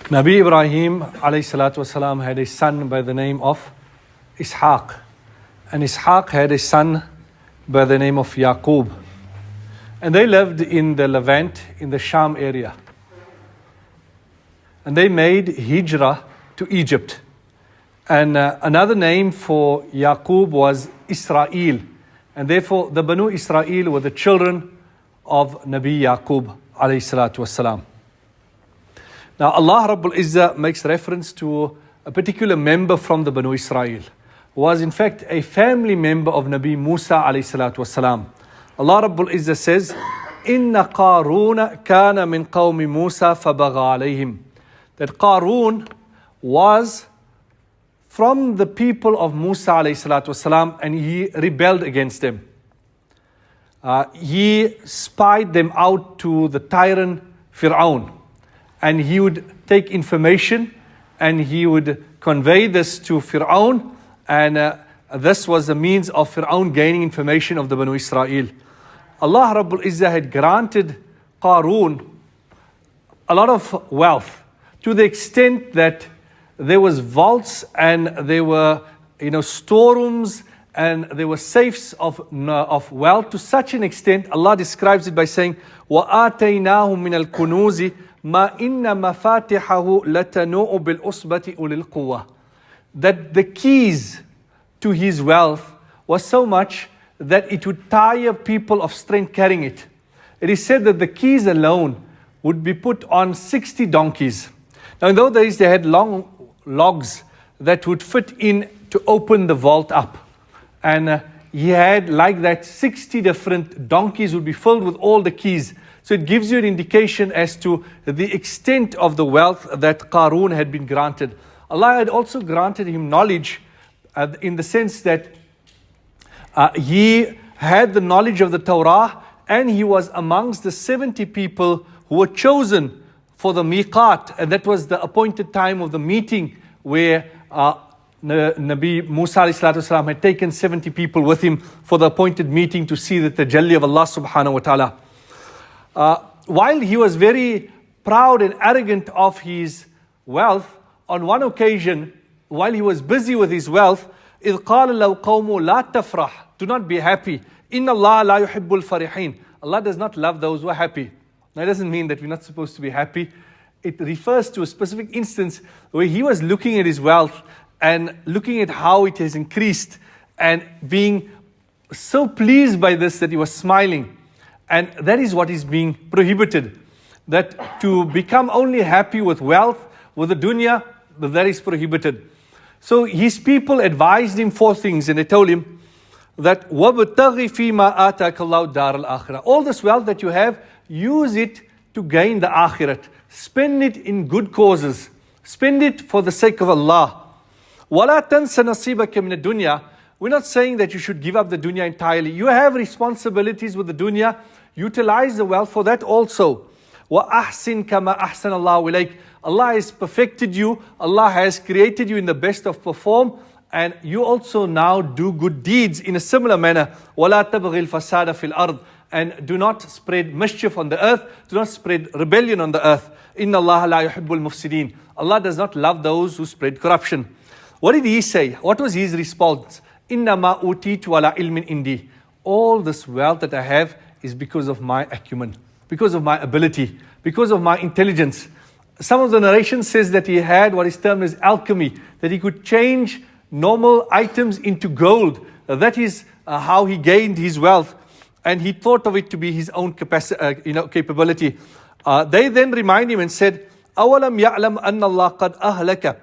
Nabi Ibrahim alayhi salatu wasalam had a son by the name of Ishaq. And Ishaq had a son by the name of Yaqub. And they lived in the Levant, in the Sham area. And they made hijrah to Egypt. And another name for Yaqub was Israel. And therefore the Banu Israel were the children of Nabi Yaqub alayhi salatu wasalam. Now Allah Rabbul Izzah makes reference to a particular member from the Banu Israel, who was in fact a family member of Nabi Musa alayhi salatu wasalam. Allah Rabbul Izzah says, Inna Qaroon kana min qawmi Musa fabagha alayhim. That Qaroon was from the people of Musa alayhi salatu wasalam, and he rebelled against them. He spied them out to the tyrant Fir'aun. And he would take information and he would convey this to Fir'aun, and this was the means of Fir'aun gaining information of the Banu Israel. Allah Rabbul Izzah had granted Qaroon a lot of wealth, to the extent that there was vaults and there were storerooms and there were safes of wealth, to such an extent Allah describes it by saying, وَآتَيْنَاهُ مِنَ الْكُنُوزِ مَا إِنَّ مَفَاتِحَهُ لَتَنُوءُ بِالْأُصْبَةِ أُولِي الْقُوَّةِ. That the keys to his wealth was so much that it would tire people of strength carrying it. It is said that the keys alone would be put on 60 donkeys. Now in those days they had long logs that would fit in to open the vault up. And he had like that 60 different donkeys would be filled with all the keys. So it gives you an indication as to the extent of the wealth that Qaroon had been granted. Allah had also granted him knowledge in the sense that he had the knowledge of the Torah, and he was amongst the 70 people who were chosen for the miqat, and that was the appointed time of the meeting where Nabi Musa ﷺ had taken 70 people with him for the appointed meeting to see the tajalli of Allah subhanahu wa ta'ala. While he was very proud and arrogant of his wealth, on one occasion, while he was busy with his wealth, إِذْ قَالَ لَوْ قَوْمُ لَا تَفْرَحْ. Do not be happy. إِنَّ اللَّهَ لَا يُحِبُّ الْفَرِحِينَ. Allah does not love those who are happy. Now it doesn't mean that we're not supposed to be happy. It refers to a specific instance where he was looking at his wealth and looking at how it has increased and being so pleased by this that he was smiling. And that is what is being prohibited. That to become only happy with wealth, with the dunya, that is prohibited. So his people advised him 4 things, and they told him that وَابْتَغِ فِي مَا آتَاكَ اللَّهُ دَارَ الْآخِرَةِ. All this wealth that you have, use it to gain the akhirat. Spend it in good causes. Spend it for the sake of Allah. وَلَا تَنْسَ نَصِيبَكَ مِنَ الدُّنْيَا. We're not saying that you should give up the dunya entirely. You have responsibilities with the dunya. Utilize the wealth for that also. وَأَحْسِنْ كَمَا أَحْسَنَ اللَّهُ إِلَيْكَ. Allah has perfected you. Allah has created you in the best of form. And you also now do good deeds in a similar manner. وَلَا تَبْغِي الْفَسَادَ فِي الْأَرْضِ. And do not spread mischief on the earth. Do not spread rebellion on the earth. إِنَّ اللَّهَ لَا يُحِبُّ الْمُفْسِدِينَ. Allah does not love those who spread corruption. What did he say? What was his response? إِنَّمَا أُوتِيتُ عَلَى عِلْمٍ إِنْدِي. All this wealth that I have is because of my acumen, because of my ability, because of my intelligence. Some of the narration says that he had what is termed as alchemy, that he could change normal items into gold. That is how he gained his wealth, and he thought of it to be his own capability. They then remind him and said, أَوَلَمْ يَعْلَمْ أَنَّ اللَّهَ قَدْ أَهْلَكَ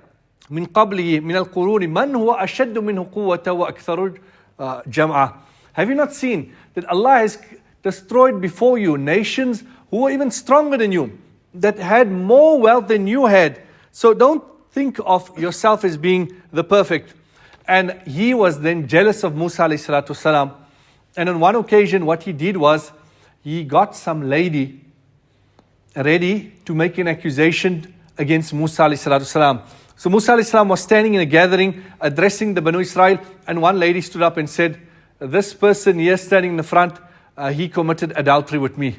مِنْ قَبْلِهِ مِنَ الْقُرُونِ مَنْ هُوَ أَشَدُّ مِنْهُ قُوَّةً وَأَكْثَرُ جَمْعًا. Have you not seen that Allah has destroyed before you nations who were even stronger than you, that had more wealth than you had? So don't think of yourself as being the perfect. And he was then jealous of Musa alayhi salatu wasalam. And on one occasion what he did was, he got some lady ready to make an accusation against Musa alayhi salatu wasalam. So Musa alayhi salam was standing in a gathering addressing the Banu Israel, and one lady stood up and said, this person here standing in the front, he committed adultery with me.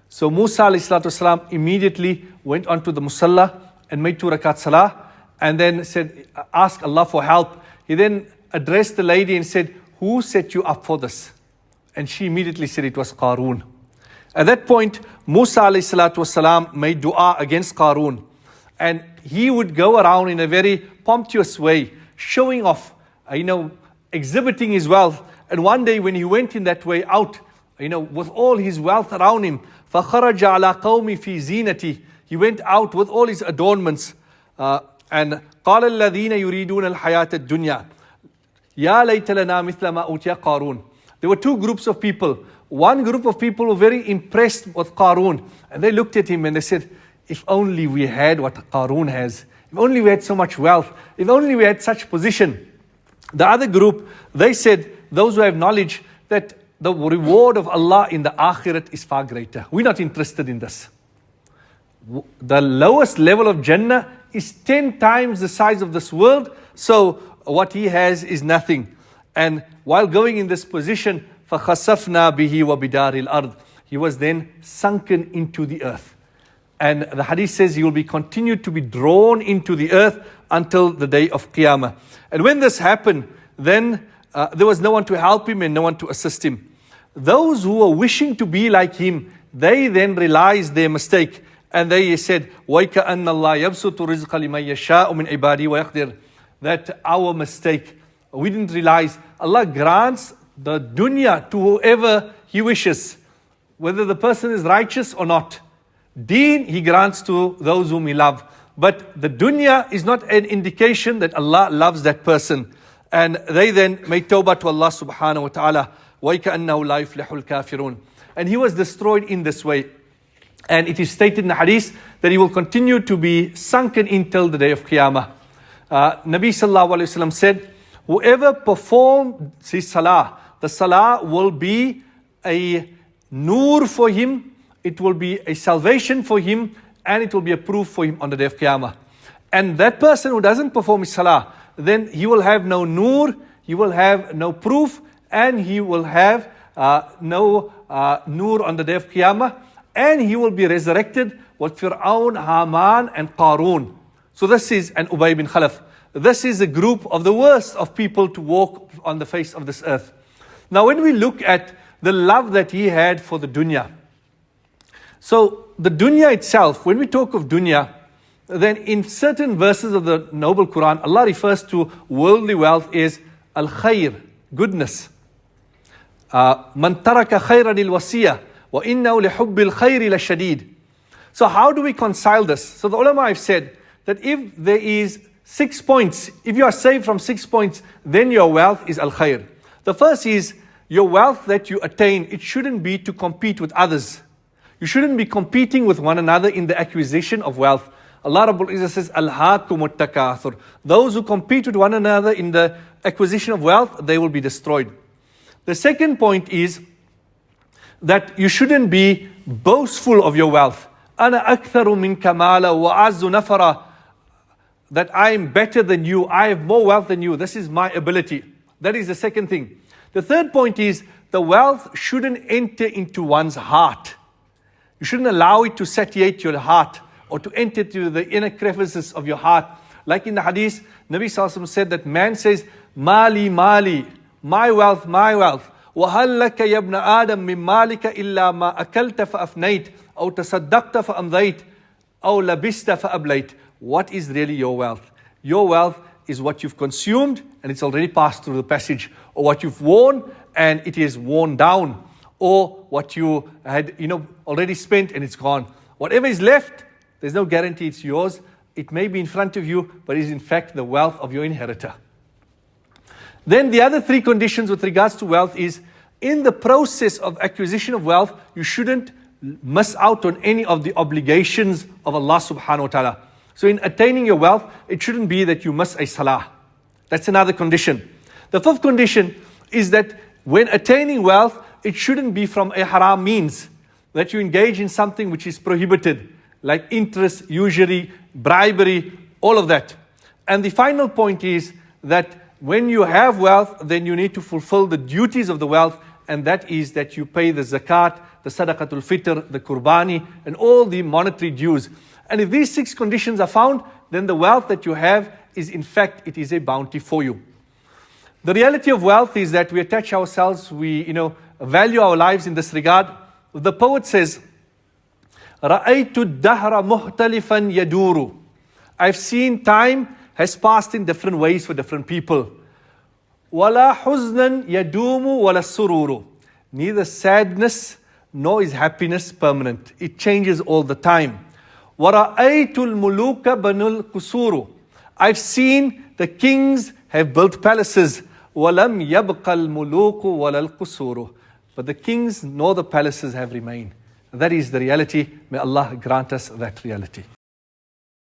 So Musa alayhi salatu wasalam immediately went onto the musalla and made 2 rakat salah, and then said, ask Allah for help. He then addressed the lady and said, who set you up for this? And she immediately said it was Qaroon. At that point, Musa alayhi salatu wasalam made dua against Qaroon. And he would go around in a very pompous way, showing off, exhibiting his wealth. And one day when he went in that way out, with all his wealth around him, فَخَرَجَ عَلَىٰ قَوْمِ فِي زِينَتِهِ, he went out with all his adornments. And قَالَ الَّذِينَ يُرِيدُونَ الْحَيَاةَ الدُّنْيَا يَا لَيْتَ لَنَا مِثْلَ مَا أُوتِيَ قَارُونَ. There were 2 groups of people. One group of people were very impressed with Qaroon. And they looked at him and they said, if only we had what Qaroon has. If only we had so much wealth. If only we had such position. The other group, they said, those who have knowledge, that the reward of Allah in the Akhirat is far greater. We're not interested in this. The lowest level of Jannah is 10 times the size of this world. So what he has is nothing. And while going in this position, فَخَسَفْنَا بِهِ وَبِدَارِ الْأَرْضِ, he was then sunken into the earth. And the hadith says he will be continued to be drawn into the earth until the day of Qiyamah. And when this happened, then there was no one to help him and no one to assist him. Those who were wishing to be like him, they then realized their mistake. And they said, وَيْكَأَنَّ اللَّهَ يَبْسُطُ الرِّزْقَ لِمَنْ يَشَاءُ مِنْ عِبَادِهِ وَيَقْدِرُ. That our mistake. We didn't realize Allah grants the dunya to whoever He wishes, whether the person is righteous or not. Deen He grants to those whom He loves. But the dunya is not an indication that Allah loves that person. And they then made tawbah to Allah subhanahu wa ta'ala. وَيْكَأَنَّهُ لَا يُفْلِحُ الْكَافِرُونَ. And he was destroyed in this way. And it is stated in the hadith that he will continue to be sunken until the day of Qiyamah. Nabi sallallahu alayhi wa sallam said, whoever performs his salah, the salah will be a nur for him, it will be a salvation for him, and it will be a proof for him on the day of Qiyamah. And that person who doesn't perform his salah, then he will have no nur, he will have no proof, and he will have no nur on the day of Qiyamah, and he will be resurrected with Fir'aun, Haman, and Qaroon. So this is an Ubay bin Khalaf. This is a group of the worst of people to walk on the face of this earth. Now when we look at the love that he had for the dunya. So the dunya itself, when we talk of dunya, then in certain verses of the noble Quran, Allah refers to worldly wealth as al-khair, goodness. Man taraka khayran il-wasiyah wa innahu lihubbil khayri lashadid. So how do we reconcile this? So the ulama have said that if there is 6 points, if you are saved from 6 points, then your wealth is al-khair. The first is your wealth that you attain, it shouldn't be to compete with others. You shouldn't be competing with one another in the acquisition of wealth. Allah Rabbul Izzah says, Alhaakumut takathur. Those who compete with one another in the acquisition of wealth, they will be destroyed. The second point is that you shouldn't be boastful of your wealth. Ana aktharu minka mala wa azzu nafara. That I am better than you, I have more wealth than you. This is my ability. That is the second thing. The third point is the wealth shouldn't enter into one's heart. You shouldn't allow it to satiate your heart or to enter to the inner crevices of your heart. Like in the hadith, Nabi Sallallahu Alaihi Wasallam said that man says, Mali, Mali, my wealth, my wealth. وَهَلْ لَكَ يَبْنَ آدَمْ مِنْ مَالِكَ إِلَّا مَا أَكَلْتَ فَأَفْنَيْتَ أَوْ تَصَدَّقْتَ فَأَمْضَيْتَ أَوْ لَبِسْتَ فَأَبْلَيْتَ. What is really your wealth? Your wealth is what you've consumed and it's already passed through the passage, or what you've worn and it is worn down, or what you had already spent and it's gone. Whatever is left, there's no guarantee it's yours. It may be in front of you, but it is in fact the wealth of your inheritor. Then the other 3 conditions with regards to wealth is, in the process of acquisition of wealth, you shouldn't miss out on any of the obligations of Allah subhanahu wa ta'ala. So in attaining your wealth, it shouldn't be that you miss a salah. That's another condition. The 5th condition is that when attaining wealth, it shouldn't be from a haram means, that you engage in something which is prohibited, like interest, usury, bribery, all of that. And the final point is that when you have wealth, then you need to fulfill the duties of the wealth, and that is that you pay the zakat, the sadaqatul fitr, the qurbani, and all the monetary dues. And if these 6 conditions are found, then the wealth that you have is, in fact, it is a bounty for you. The reality of wealth is that we attach ourselves, we value our lives in this regard. The poet says, رَأَيْتُ الدَّهْرَ مُخْتَلِفًا يَدُورُ. I've seen time has passed in different ways for different people. وَلَا حُزْنًا يَدُومُ وَلَا السُّرُورُ. Neither sadness nor is happiness permanent. It changes all the time. وَرَأَيْتُ الْمُلُوكَ بَنُوا الْقُصُورُ. I've seen the kings have built palaces. وَلَمْ يَبْقَ الْمُلُوكُ وَلَا الْقُصُورُ. But the kings nor the palaces have remained. That is the reality. May Allah grant us that reality.